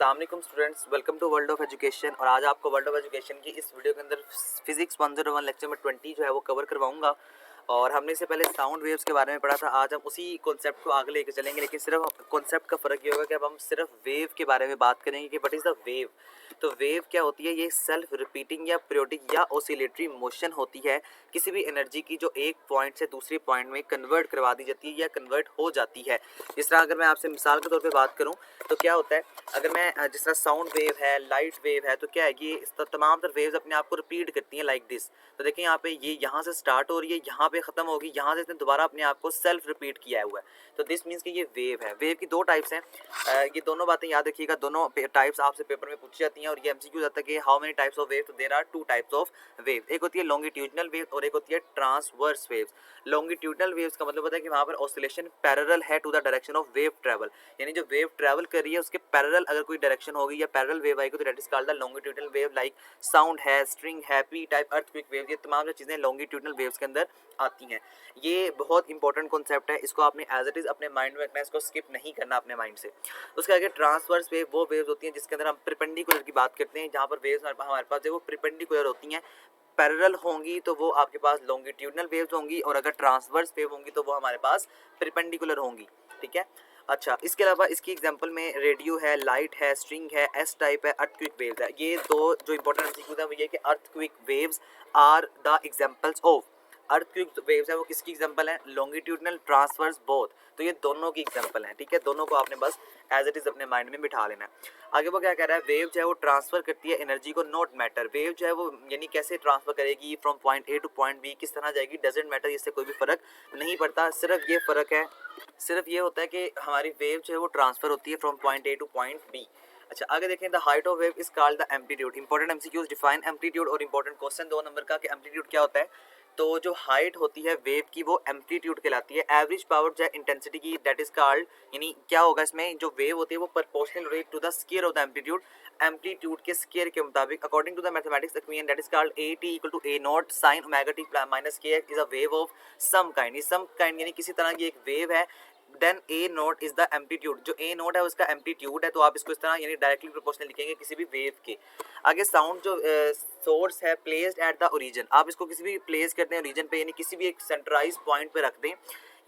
अस्सलाम students, welcome to world of education. और आज आपको वर्ल्ड ऑफ एजुकेशन की इस वीडियो के अंदर फिजिक्स 101 लेक्चर में 20 जो है वो कवर करवाऊंगा। और हमने इससे पहले साउंड वेव्स के बारे में पढ़ा था। आज हम उसी कॉन्सेप्ट को आगे लेकर चलेंगे, लेकिन सिर्फ कॉन्सेप्ट का फ़र्क ये होगा कि अब हम सिर्फ वेव के बारे में बात करेंगे कि व्हाट इज़ द वेव। तो वेव क्या होती है? ये सेल्फ रिपीटिंग या पीरियोडिक या ऑसिलेटरी मोशन होती है किसी भी एनर्जी की जो एक पॉइंट से दूसरे पॉइंट में कन्वर्ट करवा दी जाती है या कन्वर्ट हो जाती है। जिस तरह अगर मैं आपसे मिसाल के तौर पे बात करूं तो क्या होता है, अगर मैं जिस तरह साउंड वेव है, लाइट वेव है, तो क्या है कि तमाम तर वेव्स अपने आप को रिपीट करती हैं लाइक दिस। तो देखिए यहाँ पे ये यहाँ से स्टार्ट हो रही है, यहाँ पे ख़त्म होगी, यहाँ से इसने दोबारा अपने आप को सेल्फ रिपीट किया हुआ है। तो दिस मीन्स कि ये वेव है। वेव की दो टाइप्स हैं। ये दोनों बातें याद रखिएगा, दोनों टाइप्स आपसे पेपर में पूछी जाती हैं और ये एमसीक्यू जाता है कि how many types of wave. तो there are two types of wave. एक होती है लॉन्गिट्यूडनल वेव और एक होती है ट्रांसवर्स वेव्स। लॉन्गिट्यूडनल वेव्स का मतलब होता है कि वहाँ पर ऑसिलेशन पैरेलल है to the direction of wave travel, यानी जो वेव ट्रैवल कर रही है उसके पैरेलल अगर कोई डायरेक्शन होगी या पैरेलल वेव आएगी तो that is called the longitudinal wave. Like sound है, स्ट्रिंग है, पी टाइप, अर्थक्वेक वेव, ये तमाम जो चीज़ें लॉन्गिट्यूडनल वेव्स के अंदर आती हैं। ये बहुत इंपॉर्टेंट कॉन्सेप्ट है, इसको आपने एज इट इज़ अपने माइंड में रखना है, इसको स्किप नहीं करना अपने माइंड से। उसके आगे ट्रांसवर्स वेव वो वेव्स होती हैं जिसके अंदर हम परपेंडिकुलर की बात करते हैं, जहाँ पर वेव्स हमारे पास है वो परपेंडिकुलर होती हैं। पैरेलल होंगी तो वो आपके पास लॉन्गिट्यूडनल वेव्स होंगी और अगर ट्रांसवर्स वेव होंगी तो वो हमारे पास परपेंडिकुलर होंगी। ठीक है। अच्छा, इसके अलावा इसकी एग्जांपल में रेडियो है, लाइट है, स्ट्रिंग है, एस टाइप है, अर्थक्वेक वेव्स है। ये दो जो इंपॉर्टेंट एमसीक्यूज है वो ये कि earthquake waves are the examples of. Earthquake waves है वो किसकी एग्जांपल है? Longitudinal, transverse, both. तो ये दोनों की एग्जांपल है। ठीक है, दोनों को आपने बस एज इट इज अपने माइंड में बिठा लेना है। आगे वो क्या कह रहा है? वेव जो है वो ट्रांसफर करती है एनर्जी को, नॉट मैटर। वेव जो है वो यानी कैसे ट्रांसफर करेगी from point A to point B, किस तरह जाएगी, डजेंट मैटर, इससे कोई भी फर्क नहीं पड़ता। सिर्फ ये फर्क है, सिर्फ ये होता है कि हमारी वेव जो है वो ट्रांसफर होती है from point A to point B. अच्छा, आगे देखें, the height of wave is called the amplitude. Important MCQs, define amplitude और इंपॉर्टेंट क्वेश्चन 2 नंबर का कि एम्पलीट्यूड क्या होता है। तो जो हाइट होती है वेव की वो एम्पलीट्यूड कहलाती है। एवरेज पावर जो है इंटेंसिटी की, दैट इज कॉल्ड, यानी क्या होगा इसमें, जो वेव होती है वो proportional rate to the square of the amplitude. Amplitude के स्क्वायर के मुताबिक according to the mathematics equation that is called a t equal to a not sine omega t minus k is a wave of some kind. ये some kind यानी किसी तरह की एक wave है। Then a node is the amplitude, जो a note है उसका एम्पलीट्यूड है। तो आप इसको इस तरह यानी डायरेक्टली प्रोपोर्शनल लिखेंगे किसी भी वेव के। आगे साउंड जो सोर्स है प्लेस्ड एट द ओरिजिन, आप इसको किसी भी प्लेस करते हैं ओरिजिन पे, यानी किसी भी एक सेंट्रलाइज पॉइंट पे रख दें,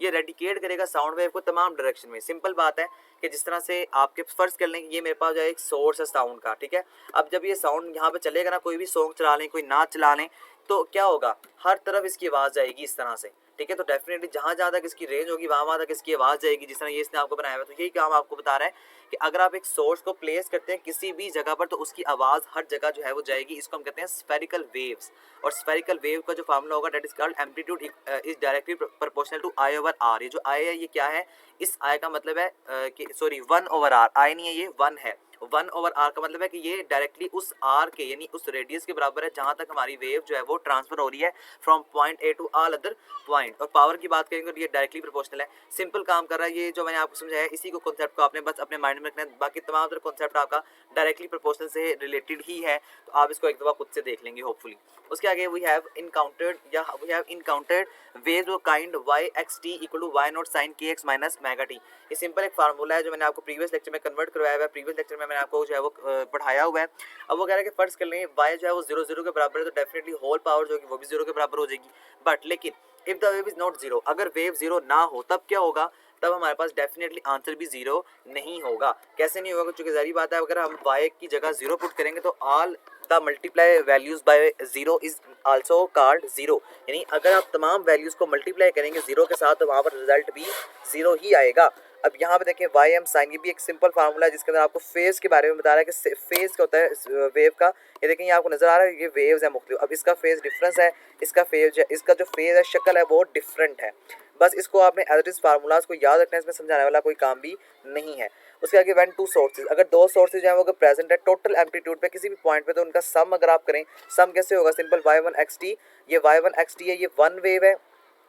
ये रेडिकेट करेगा साउंड वेव को तमाम डायरेक्शन में। सिंपल बात है कि जिस तरह से आपके फर्ज कर लें कि ये मेरे पास जो है एक सोर्स है साउंड का। ठीक है, अब जब ये साउंड यहाँ पे चलेगा ना, कोई भी सॉन्ग चला लें, कोई नाच चला लें, तो क्या होगा, हर तरफ इसकी आवाज़ जाएगी इस तरह से। ठीक है, तो डेफिनेटली जहाँ जहाँ तक इसकी रेंज होगी वहाँ वहाँ तक इसकी आवाज़ जाएगी, जिस तरह ये इसने आपको बनाया हुआ है। तो यही काम आपको बता रहा है कि अगर आप एक सोर्स को प्लेस करते हैं किसी भी जगह पर तो उसकी आवाज़ हर जगह जो है वो जाएगी। इसको हम कहते हैं स्फेरिकल वेव्स। और स्फेरिकल वेव का जो फार्मूला होगा that is called amplitude is directly proportional to I over R. ये जो आई है ये क्या है? इस आई का मतलब है कि सॉरी 1 ओवर आर, आई नहीं है ये 1 है। 1 ओवर आर का मतलब है कि ये डायरेक्टली उस आर के यानी उस रेडियस के बराबर है जहाँ तक हमारी वेव जो है वो ट्रांसफर हो रही है from point A to all other point. और पावर की बात करेंगे तो ये डायरेक्टली प्रोपोर्शनल है। सिंपल काम कर रहा है ये जो मैंने आपको समझाया, इसी को कॉन्सेप्ट को आपने बस अपने माइंड में रखना है। बाकी तमाम अदर कॉन्सेप्ट आपका डायरेक्टली प्रोपोर्शनल से रिलेटेड ही है, तो आप इसको एक दफ़ा खुद से देख लेंगे होपफुली। उसके आगे we have encountered waves of kind Y X T equal to Y naught sine K X minus omega T. ये सिंपल एक फार्मूला है जो मैंने आपको प्रीवियस लेक्चर में कन्वर्ट करवाया हुआ है। प्रीवियस लेक्चर में मैंने आपको जो है वो पढ़ाया हुआ है। अब वो कह रहा है कि फर्ज कर लें वाई जो है वो 0 0 के बराबर है, तो डेफिनेटली होल पावर जो होगी वो भी 0 के बराबर हो जाएगी। बट लेकिन if the wave is not 0, अगर वेव 0 ना हो तब क्या होगा? तब हमारे पास डेफिनेटली आंसर भी 0 नहीं होगा। कैसे नहीं होगा? क्योंकि जाहिर बात है अगर हम y की जगह 0 पुट करेंगे तो all the multiply values by 0 is also called 0। यानी अगर आप तमाम वैल्यूज को मल्टीप्लाई करेंगे 0 के साथ तो वहाँ पर रिजल्ट भी 0 ही आएगा। अब यहाँ पे देखें वाई एम साइन, ये भी एक सिंपल फार्मूला है जिसके अंदर आपको फेज के बारे में बता रहा है कि फेज क्या होता है वेव का। ये देखें, ये आपको नजर आ रहा है, ये वेव्स है मुख्तलिफ। अब इसका फेज डिफरेंस है, इसका जो फेज है, शक्ल है, वो डिफरेंट है। बस इसको आपने एज इट इज फार्मूलाज को याद रखना है, इसमें समझाने वाला कोई काम भी नहीं है। उसके आगे व्हेन टू सोर्सेज, अगर दो सोर्सेज जो है वो अगर प्रेजेंट है टोटल एम्पलीट्यूड पे किसी भी पॉइंट पे, तो उनका सम अगर आप करें, सम कैसे होगा? सिंपल y1xt, ये y1xt है, ये 1 वेव है,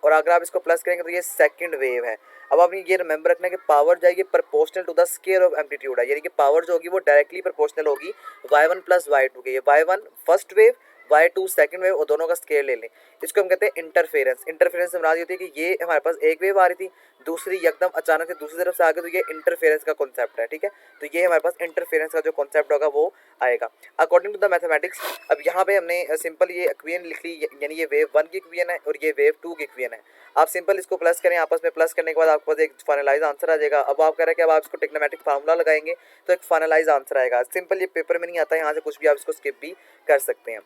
और अगर आप इसको प्लस करेंगे तो ये सेकंड वेव है। अब आपने ये रिमेंबर रखना है कि पावर जो है ये proportional to the square of amplitude है, यानी कि पावर जो होगी वो डायरेक्टली प्रोपोर्शनल होगी y1 प्लस y2 के। ये y1 first wave, y2 second wave और दोनों का स्केल ले लें, इसको हम कहते हैं इंटरफेरेंस। इंटरफेरेंस से मुराद ये होती है कि ये हमारे पास एक वेव आ रही थी, दूसरी एकदम अचानक से दूसरी तरफ से आ गई, तो ये इंटरफेरेंस का कॉन्सेप्ट है, ठीक है। तो ये हमारे पास इंटरफेरेंस का जो कॉन्सेप्ट होगा वो आएगा अकॉर्डिंग टू द मैथमेटिक्स। अब यहाँ पे हमने सिंपल ये इक्वेशन लिख ली, यानी ये वेव 1 की इक्वेशन है और ये वेव 2 की इक्वेशन है। आप सिंपल इसको प्लस करें, आपस में प्लस करने के बाद आपके पास एक फाइनलाइज आंसर आ जाएगा। अब आप कह रहे हैं कि अब आप इसको ट्रिग्नोमेट्रिक फार्मूला लगाएंगे तो एक फाइनलाइज आंसर आएगा। सिंपल, ये पेपर में नहीं आता है, यहाँ से कुछ भी आप इसको स्किप भी कर सकते हैं।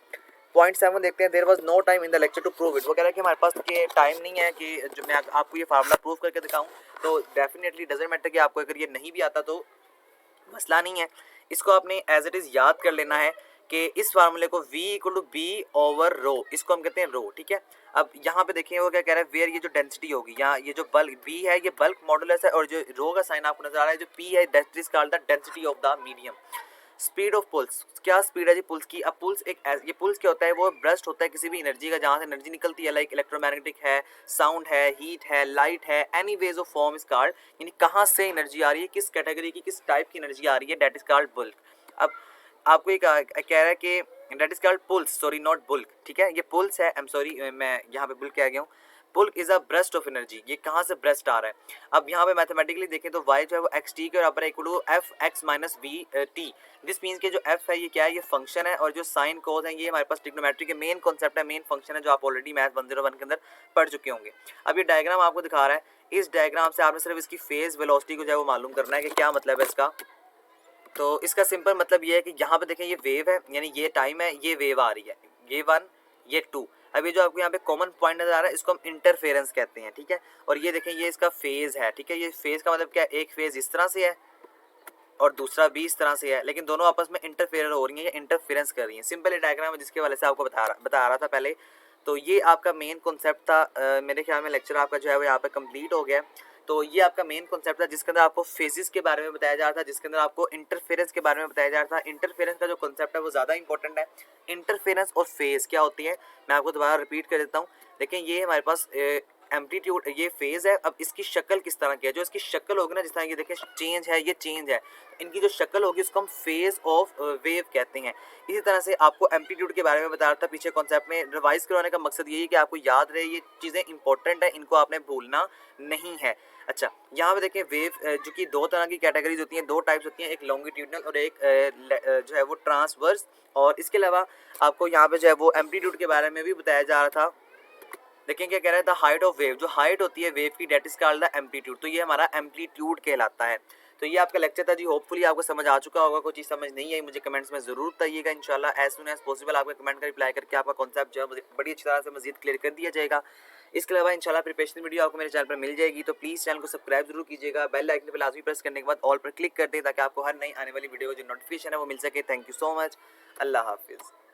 पॉइंट 7 देखते हैं, there was no time in the lecture to prove it. वो कह रहा है कि हमारे पास ये टाइम नहीं है कि जो मैं आपको ये फार्मूला प्रूव करके दिखाऊं। तो डेफिनेटली डजंट मैटर कि आपको अगर ये नहीं भी आता तो मसला नहीं है, इसको आपने एज इट इज़ याद कर लेना है कि इस फार्मूले को v equal to b over rho, इसको हम कहते हैं रो, ठीक है। अब यहाँ पे देखिए वो क्या कह रहा है, वेयर ये जो डेंसिटी होगी, यहाँ ये जो बल्क v है ये बल्क मॉडुलस है, और जो रो का साइन आपको नजर आ रहा है जो p है, that is called the density of the medium. Speed of pulse, क्या स्पीड है जी पुल्स की। अब पुल्स ये पुल्स क्या होता है, वो ब्रस्ट होता है किसी भी एनर्जी का जहाँ से एनर्जी निकलती है, लाइक इलेक्ट्रोमैग्नेटिक है, साउंड है, हीट है, लाइट है, any ways of form is called, यानी कहाँ से एनर्जी आ रही है, किस कैटेगरी की किस टाइप की एनर्जी आ रही है, दैट इज कॉल्ड बुल्क। अब आपको ये कह रहा है कि that is called pulse, sorry not bulk, ठीक है, ये पुल्स है, आई एम सॉरी मैं यहाँ पे बुल्क कह गया हूँ। Bulk is a breast of energy, ये कहाँ से ब्रेस्ट आ रहा है। अब यहाँ पे मैथमेटिकली देखें तो y जो है वो एक्स टी के बराबर है equal to F X minus V T. This means के जो f है ये क्या है, ये फंक्शन है, और जो साइन कोस है ये हमारे पास ट्रिग्नोमेट्री के मेन कॉन्सेप्ट है, मेन फंक्शन है, जो आप ऑलरेडी मैथ 101 के अंदर पढ़ चुके होंगे। अब ये डायग्राम आपको दिखा रहा है, इस डायग्राम से आपने सिर्फ इसकी फेज वेलोसिटी को जो है वो मालूम करना है कि क्या मतलब है इसका। तो इसका सिंपल मतलब ये है कि यहाँ पे देखें ये वेव है, यानी ये टाइम है, ये वेव आ रही है, ये 1 ये 2। अब ये जो आपको यहाँ पे कॉमन पॉइंट नजर आ रहा है इसको हम इंटरफेरेंस कहते हैं, ठीक है। और ये देखें ये इसका फेज है, ठीक है, ये फेज का मतलब क्या है, एक फेज इस तरह से है और दूसरा भी इस तरह से है, लेकिन दोनों आपस में इंटरफेयर हो रही हैं या इंटरफेरेंस कर रही हैं। सिंपल ये डायग्राम है जिसके वाले से आपको बता रहा था पहले। तो ये आपका मेन कॉन्सेप्ट था। मेरे ख्याल में लेक्चर आपका जो है वो यहाँ पे कंप्लीट हो गया। तो ये आपका मेन कॉन्सेप्ट था जिसके अंदर आपको फेजेस के बारे में बताया जा रहा था, जिसके अंदर आपको इंटरफेरेंस के बारे में बताया जा रहा था। इंटरफेरेंस का जो कॉन्सेप्ट है वो ज़्यादा इंपॉर्टेंट है। इंटरफेरेंस और फेज क्या होती है मैं आपको दोबारा रिपीट कर देता हूँ। देखिए ये हमारे पास एम्पलीट्यूड, ये फेज है। अब इसकी शक्ल किस तरह की है, जो इसकी शक्ल होगी ना, जिस तरह ये देखें चेंज है, ये चेंज है, इनकी जो शक्ल होगी उसको हम फेज ऑफ वेव कहते हैं। इसी तरह से आपको एम्पलीट्यूड के बारे में बता रहा था पीछे कॉन्सेप्ट में। रिवाइज करवाने का मकसद यही है कि आपको याद रहे, ये चीज़ें इंपॉर्टेंट है, इनको आपने भूलना नहीं है। अच्छा, यहाँ पे देखें वेव जो कि दो तरह की कैटेगरीज होती हैं, दो टाइप्स होती हैं, एक लॉन्गिट्यूडनल और एक जो है वो ट्रांसवर्स। और इसके अलावा आपको यहाँ पे जो है वो एम्पलीट्यूड के बारे में भी बताया जा रहा था। देखें क्या कह रहा है, द हाइट ऑफ वेव, जो हाइट होती है वेव की, that is called the amplitude. तो ये हमारा एम्पलीट्यूड कहलाता है। तो ये आपका लेक्चर था जी, होपफुली आपको समझ आ चुका होगा। कोई चीज़ समझ नहीं आई मुझे कमेंट्स में ज़रूर बताइएगा। इंशाल्लाह एज सुन एज पॉसिबल आपका कमेंट का रिप्लाई करके आपका कॉन्सेप्ट जो है बड़ी अच्छी तरह से मजीद क्लियर कर दिया जाएगा। इसके अलावा इंशाल्लाह प्रिपरेशन वीडियो आपको मेरे चैनल पर मिल जाएगी, तो प्लीज़ चैनल को सब्सक्राइब जरूर कीजिएगा। बेल आइकन पर लाजमी प्रेस करने के बाद ऑल पर क्लिक कर दें ताकि आपको हर नई आने वाली वीडियो का जो नोटिफिकेशन है वो मिल सके। थैंक यू सो मच, अल्लाह हाफिज़।